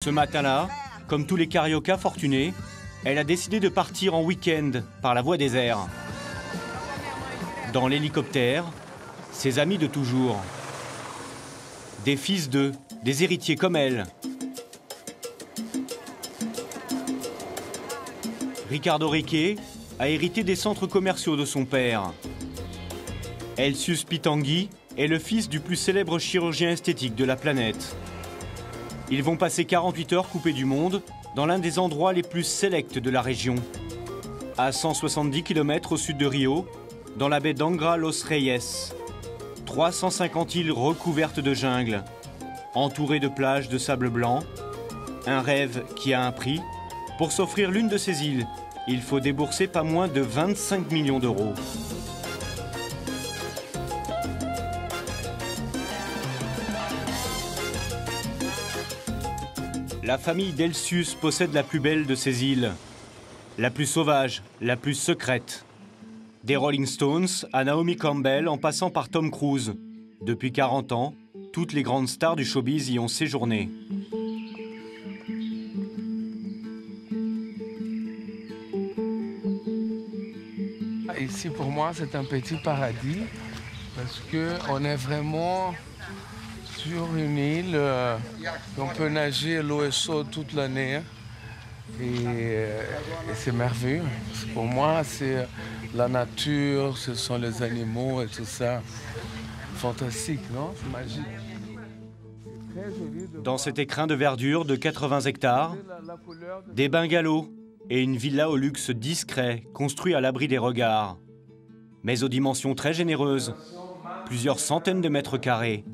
Ce matin-là, comme tous les cariocas fortunés, elle a décidé de partir en week-end par la voie des airs. Dans l'hélicoptère, ses amis de toujours. Des fils d'eux, des héritiers comme elle. Ricardo Riquet a hérité des centres commerciaux de son père. Elsius Pitangui est le fils du plus célèbre chirurgien esthétique de la planète. Ils vont passer 48 heures coupés du monde dans l'un des endroits les plus sélects de la région. À 170 km au sud de Rio, dans la baie d'Angra Los Reyes. 350 îles recouvertes de jungle, entourées de plages de sable blanc. Un rêve qui a un prix. Pour s'offrir l'une de ces îles, il faut débourser pas moins de 25 millions d'euros. La famille d'Elsius possède la plus belle de ces îles, la plus sauvage, la plus secrète. Des Rolling Stones à Naomi Campbell en passant par Tom Cruise. Depuis 40 ans, toutes les grandes stars du showbiz y ont séjourné. Ici, pour moi, c'est un petit paradis parce qu'on est vraiment sur une île. On peut nager, l'eau est chaude toute l'année. Et c'est merveilleux. Pour moi, c'est la nature, ce sont les animaux et tout ça. Fantastique, non? C'est magique. Dans cet écrin de verdure de 80 hectares, des bungalows et une villa au luxe discret, construit à l'abri des regards, mais aux dimensions très généreuses, plusieurs centaines de mètres carrés.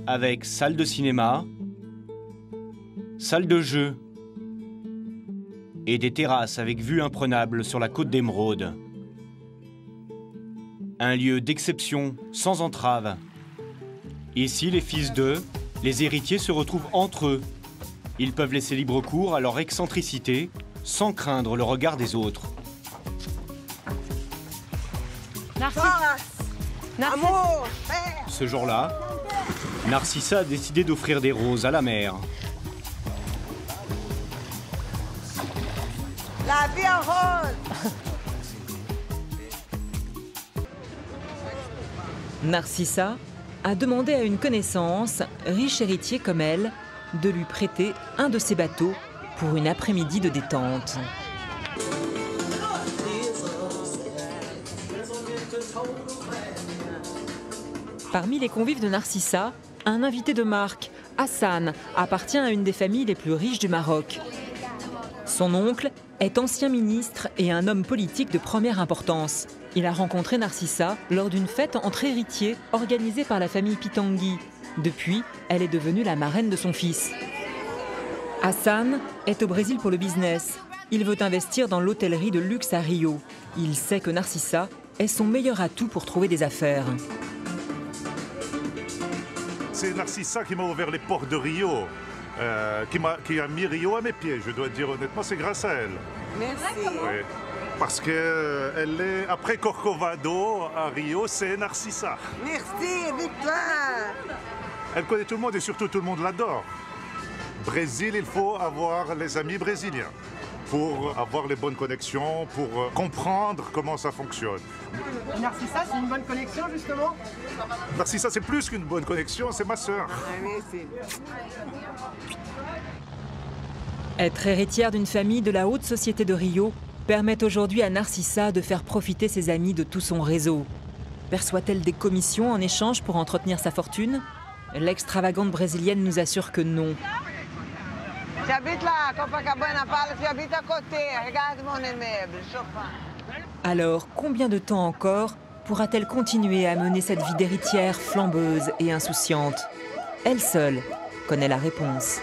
Avec salle de cinéma, salle de jeu et des terrasses avec vue imprenable sur la côte d'Émeraude. Un lieu d'exception, sans entrave. Ici, les fils d'eux, les héritiers se retrouvent entre eux. Ils peuvent laisser libre cours à leur excentricité sans craindre le regard des autres. Ce jour-là, Narcissa a décidé d'offrir des roses à la mère. La vie en rose. Narcissa a demandé à une connaissance, riche héritier comme elle, de lui prêter un de ses bateaux pour une après-midi de détente. Parmi les convives de Narcissa, un invité de marque, Hassan, appartient à une des familles les plus riches du Maroc. Son oncle est ancien ministre et un homme politique de première importance. Il a rencontré Narcissa lors d'une fête entre héritiers organisée par la famille Pitangui. Depuis, elle est devenue la marraine de son fils. Hassan est au Brésil pour le business. Il veut investir dans l'hôtellerie de luxe à Rio. Il sait que Narcissa est son meilleur atout pour trouver des affaires. C'est Narcissa qui m'a ouvert les portes de Rio, qui a mis Rio à mes pieds, je dois dire honnêtement, c'est grâce à elle. Merci. Oui. Parce qu'elle est, après Corcovado à Rio, c'est Narcissa. Merci, victoire. Elle connaît tout le monde et surtout tout le monde l'adore. Brésil, il faut avoir les amis brésiliens pour avoir les bonnes connexions, pour comprendre comment ça fonctionne. Narcissa, c'est une bonne connexion, justement? Narcissa, c'est plus qu'une bonne connexion, c'est ma sœur. Merci. Être héritière d'une famille de la haute société de Rio permet aujourd'hui à Narcissa de faire profiter ses amis de tout son réseau. Perçoit-elle des commissions en échange pour entretenir sa fortune? L'extravagante brésilienne nous assure que non. J'habite là, à Copacabana Palace, j'habite à côté. Regarde mon immeuble, chauffant. Alors, combien de temps encore pourra-t-elle continuer à mener cette vie d'héritière flambeuse et insouciante? Elle seule connaît la réponse.